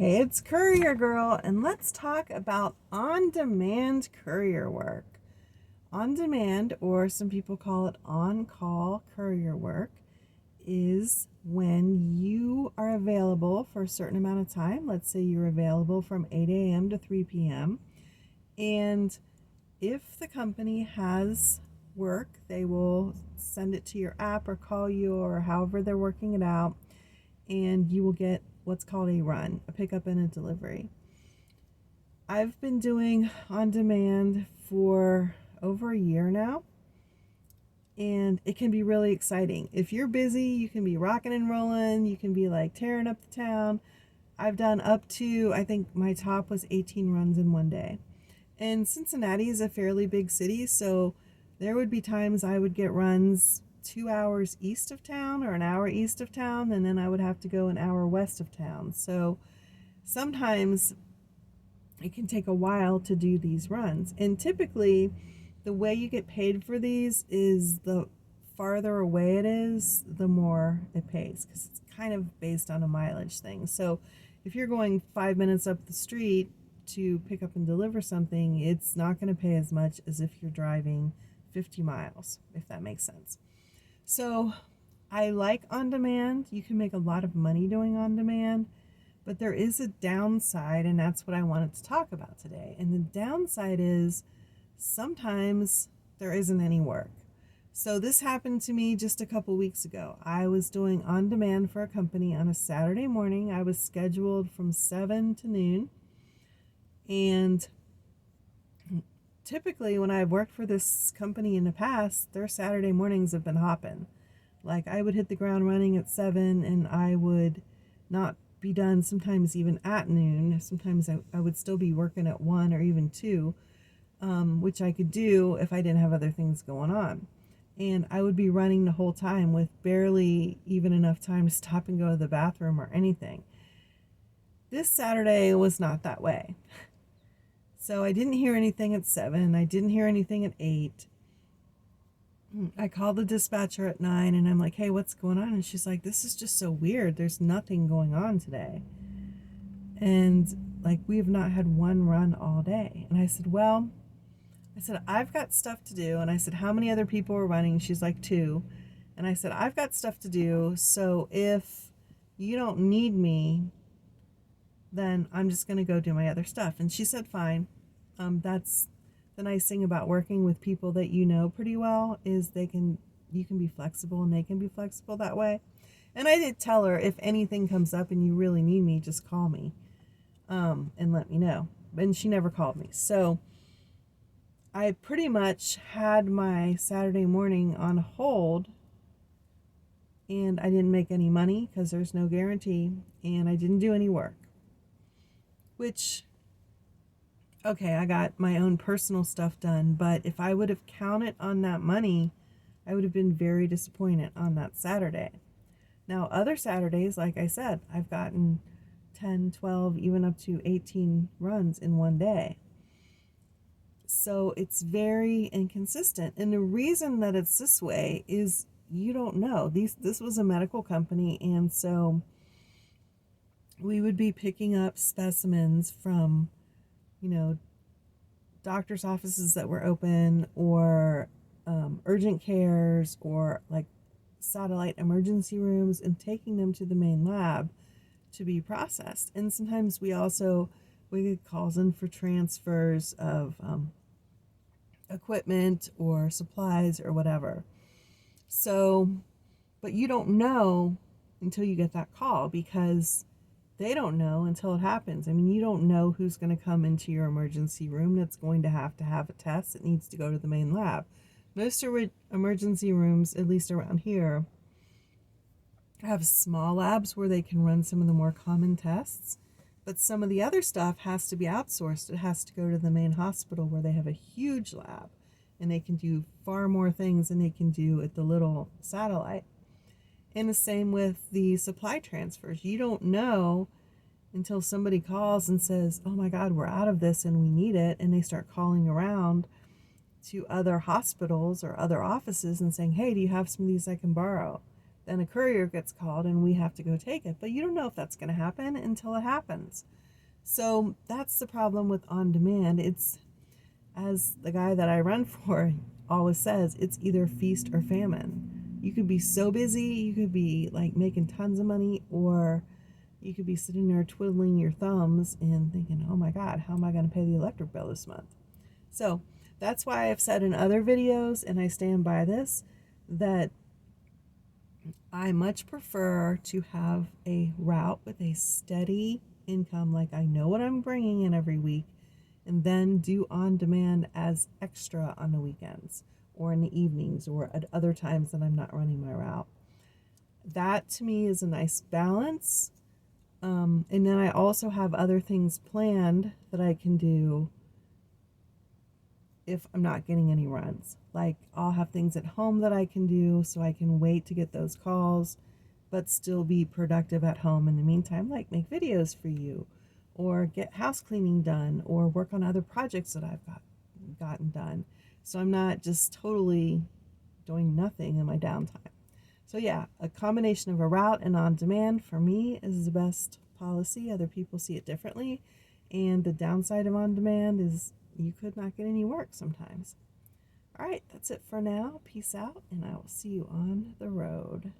Hey, it's Courier Girl, and let's talk about on-demand courier work. On-demand, or some people call it on-call courier work, is when you are available for a certain amount of time. Let's say you're available from 8 a.m. to 3 p.m. And if the company has work, they will send it to your app or call you or however they're working it out, and you will get what's called a run, a pickup and a delivery. I've been doing on demand for over a year now, and it can be really exciting. If you're busy, you can be rocking and rolling, you can be like tearing up the town. I've done up to, I think my top was 18 runs in one day. And Cincinnati is a fairly big city, so there would be times I would get runs 2 hours east of town or an hour east of town, and then I would have to go an hour west of town. So sometimes it can take a while to do these runs. And typically, the way you get paid for these is the farther away it is, the more it pays, because it's kind of based on a mileage thing. So if you're going 5 minutes up the street to pick up and deliver something, it's not going to pay as much as if you're driving 50 miles, if that makes sense. So I like on demand. You can make a lot of money doing on demand, but there is a downside, and that's what I wanted to talk about today. And the downside is sometimes there isn't any work. So this happened to me just a couple weeks ago. I was doing on demand for a company on a Saturday morning. I was scheduled from 7 to noon. And typically when I've worked for this company in the past, their Saturday mornings have been hopping. Like I would hit the ground running at 7 and I would not be done sometimes even at noon. Sometimes I would still be working at 1 or even 2, which I could do if I didn't have other things going on. And I would be running the whole time with barely even enough time to stop and go to the bathroom or anything. This Saturday was not that way. So I didn't hear anything at 7. I didn't hear anything at 8. I called the dispatcher at 9 and I'm like, hey, what's going on? And she's like, this is just so weird. There's nothing going on today. And like, we have not had one run all day. And I said, I've got stuff to do. And I said, how many other people are running? She's like, 2. And I said, I've got stuff to do. So if you don't need me, then I'm just going to go do my other stuff. And she said, fine. That's the nice thing about working with people that you know pretty well, is you can be flexible and they can be flexible that way. And I did tell her, if anything comes up and you really need me, just call me and let me know. And she never called me. So I pretty much had my Saturday morning on hold, and I didn't make any money because there's no guarantee, and I didn't do any work. Which, okay, I got my own personal stuff done, but if I would have counted on that money, I would have been very disappointed on that Saturday. Now, other Saturdays, like I said, I've gotten 10, 12, even up to 18 runs in one day. So it's very inconsistent. And the reason that it's this way is you don't know. This was a medical company, and so we would be picking up specimens from, doctor's offices that were open, or urgent cares, or like satellite emergency rooms, and taking them to the main lab to be processed. And sometimes we get calls in for transfers of equipment or supplies or whatever. So, but you don't know until you get that call, because they don't know until it happens. I mean, you don't know who's going to come into your emergency room that's going to have a test that needs to go to the main lab. Most emergency rooms, at least around here, have small labs where they can run some of the more common tests, but some of the other stuff has to be outsourced. It has to go to the main hospital where they have a huge lab, and they can do far more things than they can do at the little satellite. And the same with the supply transfers. You don't know until somebody calls and says, oh my God, we're out of this and we need it. And they start calling around to other hospitals or other offices and saying, hey, do you have some of these I can borrow? then a courier gets called and we have to go take it. But you don't know if that's going to happen until it happens. So that's the problem with on demand. It's, as the guy that I run for always says, it's either feast or famine. You could be so busy, you could be like making tons of money, or you could be sitting there twiddling your thumbs and thinking, oh my God, how am I going to pay the electric bill this month? So that's why I've said in other videos, and I stand by this, that I much prefer to have a route with a steady income, like I know what I'm bringing in every week, and then do on demand as extra on the weekends or in the evenings or at other times that I'm not running my route. That to me is a nice balance. And then I also have other things planned that I can do if I'm not getting any runs. Like I'll have things at home that I can do so I can wait to get those calls but still be productive at home in the meantime, like make videos for you or get house cleaning done or work on other projects that I've gotten done. So I'm not just totally doing nothing in my downtime. So yeah, a combination of a route and on demand for me is the best policy. Other people see it differently. And the downside of on demand is you could not get any work sometimes. All right, that's it for now. Peace out, and I will see you on the road.